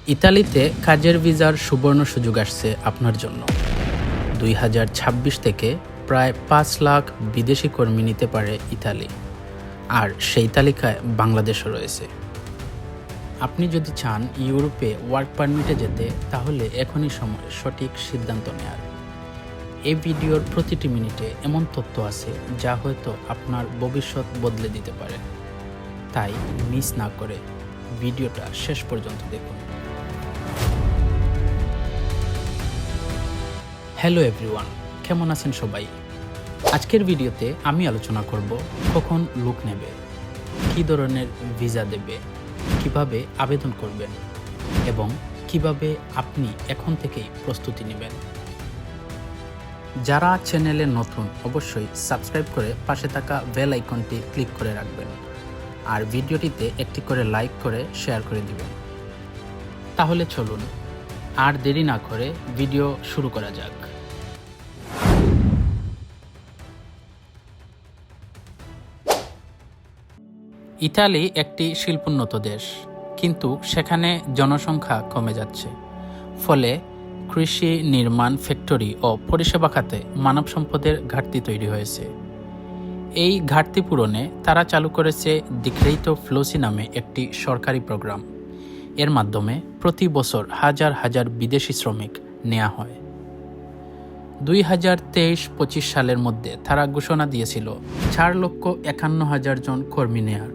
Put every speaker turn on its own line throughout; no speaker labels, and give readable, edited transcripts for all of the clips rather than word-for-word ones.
ইতালিতে কাজের ভিসার সুবর্ণ সুযোগ আসছে আপনার জন্য। 2026 থেকে প্রায় 5 লাখ বিদেশি কর্মী নিতে পারে ইতালি, আর সেই তালিকায় বাংলাদেশও রয়েছে। আপনি যদি চান ইউরোপে ওয়ার্ক পারমিটে যেতে, তাহলে এখনই সময় সঠিক সিদ্ধান্ত নেওয়ার। এই ভিডিওর প্রতিটি মিনিটে এমন তথ্য আছে যা হয়তো আপনার ভবিষ্যৎ বদলে দিতে পারে, তাই মিস না করে ভিডিওটা শেষ পর্যন্ত দেখুন। হ্যালো এভরিওয়ান, কেমন আছেন সবাই? আজকের ভিডিওতে আমি আলোচনা করব কখন লোক নেবে, কী ধরনের ভিসা দেবে, কিভাবে আবেদন করবেন এবং কিভাবে আপনি এখন থেকেই প্রস্তুতি নেবেন। যারা চ্যানেলে নতুন, অবশ্যই সাবস্ক্রাইব করে পাশে থাকা বেল আইকনটি ক্লিক করে রাখবেন, আর ভিডিওটিতে একটি করে লাইক করে শেয়ার করে দিবেন। তাহলে চলুন আর দেরি না করে ভিডিও শুরু করা যাক। ইতালি একটি শিল্পোন্নত দেশ, কিন্তু সেখানে জনসংখ্যা কমে যাচ্ছে। ফলে কৃষি, নির্মাণ, ফ্যাক্টরি ও পরিষেবা খাতে মানব সম্পদের ঘাটতি তৈরি হয়েছে। এই ঘাটতি পূরণে তারা চালু করেছে ডিক্রেইটো ফ্লুসি নামে একটি সরকারি প্রোগ্রাম। এর মাধ্যমে প্রতি বছর হাজার হাজার বিদেশি শ্রমিক নেওয়া হয়। 2023-25 সালের মধ্যে তারা ঘোষণা দিয়েছিল 4,51,000 জন কর্মী নেয়ার।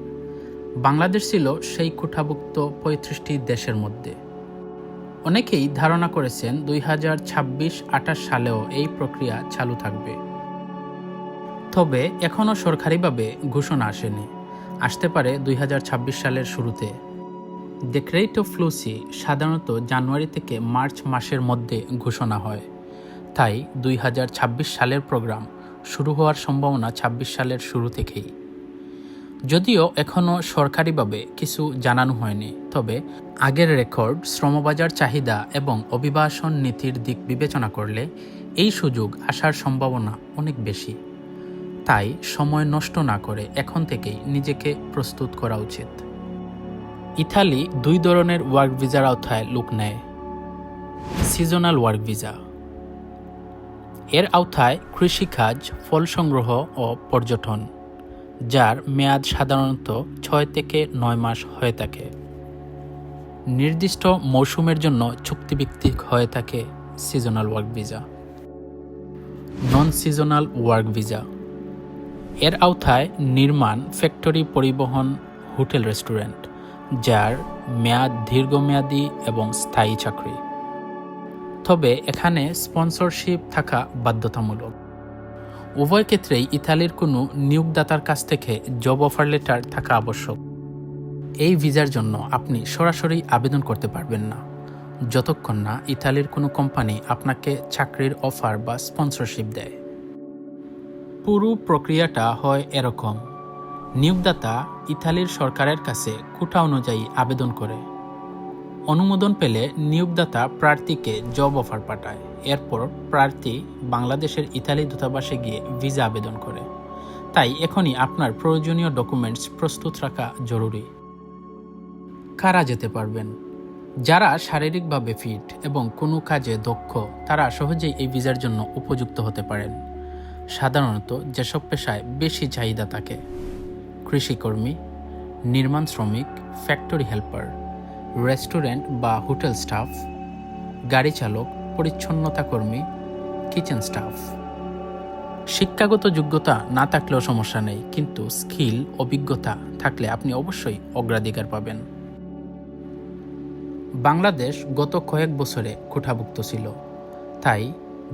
বাংলাদেশ ছিল সেই কোঠাভুক্ত 35টি দেশের মধ্যে। অনেকেই ধারণা করেছেন 2026-28 সালেও এই প্রক্রিয়া চালু থাকবে। তবে এখনও সরকারিভাবে ঘোষণা আসেনি, আসতে পারে 2026 সালের শুরুতে। ডিক্রেইটো ফ্লুসি সাধারণত জানুয়ারি থেকে মার্চ মাসের মধ্যে ঘোষণা হয়, তাই 2026 সালের প্রোগ্রাম শুরু হওয়ার সম্ভাবনা 26 সালের শুরু থেকেই। যদিও এখনও সরকারিভাবে কিছু জানানো হয়নি, তবে আগের রেকর্ড, শ্রমবাজার চাহিদা এবং অভিবাসন নীতির দিক বিবেচনা করলে এই সুযোগ আসার সম্ভাবনা অনেক বেশি। তাই সময় নষ্ট না করে এখন থেকেই নিজেকে প্রস্তুত করা উচিত। ইতালি 2 ধরনের ওয়ার্ক ভিসার আওতায় লোক নেয়। সিজনাল ওয়ার্ক ভিসা এর আওতায় কৃষিকাজ, ফল সংগ্রহ ও পর্যটন, যার মেয়াদ সাধারণত 6 থেকে 9 মাস হয়ে থাকে। নির্দিষ্ট মৌসুমের জন্য চুক্তিভিত্তিক হয়ে থাকে seasonal work visa. Non seasonal work visa এর আওতায় নির্মাণ, ফ্যাক্টরি, পরিবহন, হোটেল, রেস্টুরেন্ট, যার মেয়াদ দীর্ঘমেয়াদী এবং স্থায়ী চাকরি। তবে এখানে স্পন্সরশিপ থাকা বাধ্যতামূলক। উভয় ক্ষেত্রেই ইতালির কোনো নিয়োগদাতার কাছ থেকে জব অফার লেটার থাকা আবশ্যক। এই ভিসার জন্য আপনি সরাসরি আবেদন করতে পারবেন না, যতক্ষণ না ইতালির কোনো কোম্পানি আপনাকে চাকরির অফার বা স্পন্সরশিপ দেয়। পুরো প্রক্রিয়াটা হয় এরকম: নিয়োগদাতা ইতালির সরকারের কাছে কোটা অনুযায়ী আবেদন করে। অনুমোদন পেলে নিয়োগদাতা প্রার্থীকে জব অফার পাঠায়। এরপর প্রার্থী বাংলাদেশের ইতালি দূতাবাসে গিয়ে ভিসা আবেদন করে। তাই এখনই আপনার প্রয়োজনীয় ডকুমেন্টস প্রস্তুত রাখা জরুরি। কারা যেতে পারবেন? যারা শারীরিকভাবে ফিট এবং কোনো কাজে দক্ষ, তারা সহজেই এই ভিসার জন্য উপযুক্ত হতে পারেন। সাধারণত যেসব পেশায় বেশি চাহিদা থাকে: কৃষিকর্মী, নির্মাণ শ্রমিক, ফ্যাক্টরি হেল্পার, রেস্টুরেন্ট বা হোটেল স্টাফ, গাড়ি চালক, পরিচ্ছন্নতা কর্মী, কিচেন স্টাফ। শিক্ষাগত যোগ্যতা না থাকলেও সমস্যা নেই, কিন্তু স্কিল, অভিজ্ঞতা থাকলে আপনি অবশ্যই অগ্রাধিকার পাবেন। বাংলাদেশ গত কয়েক বছরে কোঠাভুক্ত ছিল, তাই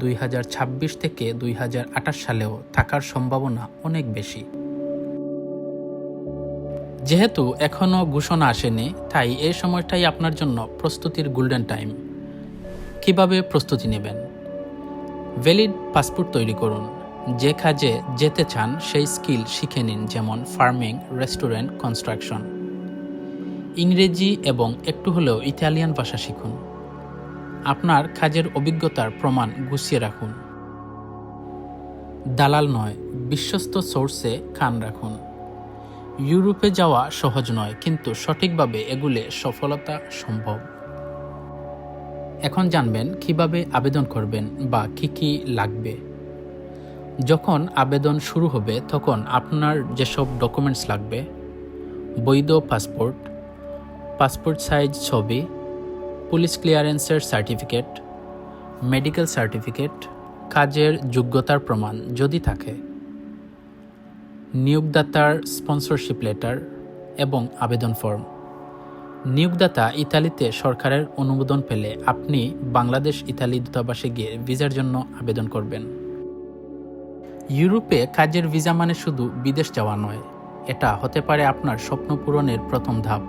2026 থেকে 2028 সালেও থাকার সম্ভাবনা অনেক বেশি। যেহেতু এখনও ঘোষণা আসেনি, তাই এই সময়টাই আপনার জন্য প্রস্তুতির গোল্ডেন টাইম। কিভাবে প্রস্তুতি নেবেন? ভ্যালিড পাসপোর্ট তৈরি করুন। যে কাজে যেতে চান সেই স্কিল শিখে নিন, যেমন ফার্মিং, রেস্টুরেন্ট, কনস্ট্রাকশন। ইংরেজি এবং একটু হলেও ইতালিয়ান ভাষা শিখুন। আপনার কাজের অভিজ্ঞতার প্রমাণ গুছিয়ে রাখুন। দালাল নয়, বিশ্বস্ত সোর্সে কান রাখুন। ইউরোপে যাওয়া সহজ নয়, কিন্তু সঠিকভাবে এগুলে সফলতা সম্ভব। এখন জানবেন কিভাবে আবেদন করবেন বা কি লাগবে। যখন আবেদন শুরু হবে তখন আপনার যেসব ডকুমেন্টস লাগবে: বৈধ পাসপোর্ট, পাসপোর্ট সাইজ ছবি, পুলিশ ক্লিয়ারেন্সের সার্টিফিকেট, মেডিকেল সার্টিফিকেট, কাজের যোগ্যতার প্রমাণ যদি থাকে, নিয়োগদাতার স্পন্সরশিপ লেটার এবং আবেদন ফর্ম। নিয়োগদাতা ইতালিতে সরকারের অনুমোদন পেলে আপনি বাংলাদেশ ইতালি দূতাবাসে গিয়ে ভিসার জন্য আবেদন করবেন। ইউরোপে কাজের ভিসা মানে শুধু বিদেশ যাওয়া নয়, এটা হতে পারে আপনার স্বপ্ন পূরণের প্রথম ধাপ।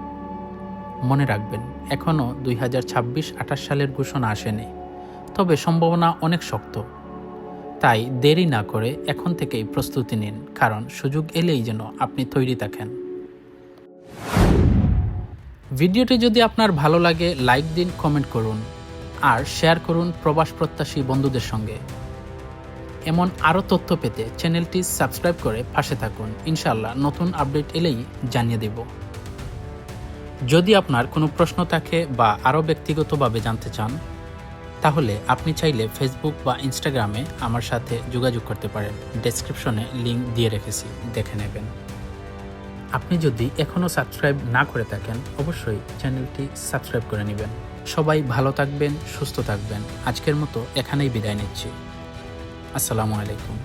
মনে রাখবেন, এখনও 2026-28 সালের ঘোষণা আসেনি, তবে সম্ভাবনা অনেক শক্ত। তাই দেরি না করে এখন থেকেই প্রস্তুতি নিন, কারণ সুযোগ এলেই যেন আপনি তৈরি থাকেন। ভিডিওটি যদি আপনার ভালো লাগে লাইক দিন, কমেন্ট করুন আর শেয়ার করুন প্রবাস প্রত্যাশী বন্ধুদের সঙ্গে। এমন আরও তথ্য পেতে চ্যানেলটি সাবস্ক্রাইব করে পাশে থাকুন। ইনশাআল্লাহ নতুন আপডেট এলেই জানিয়ে দেব। যদি আপনার কোনো প্রশ্ন থাকে বা আরও ব্যক্তিগতভাবে জানতে চান, তাহলে আপনি চাইলে ফেসবুক বা ইনস্টাগ্রামে আমার সাথে যোগাযোগ করতে পারেন। ডেসক্রিপশনে লিঙ্ক দিয়ে রেখেছি, দেখে নেবেন। আপনি যদি এখনও সাবস্ক্রাইব না করে থাকেন, অবশ্যই চ্যানেলটি সাবস্ক্রাইব করে নেবেন। সবাই ভালো থাকবেন, সুস্থ থাকবেন। আজকের মতো এখানেই বিদায় নিচ্ছি। আসসালামু আলাইকুম।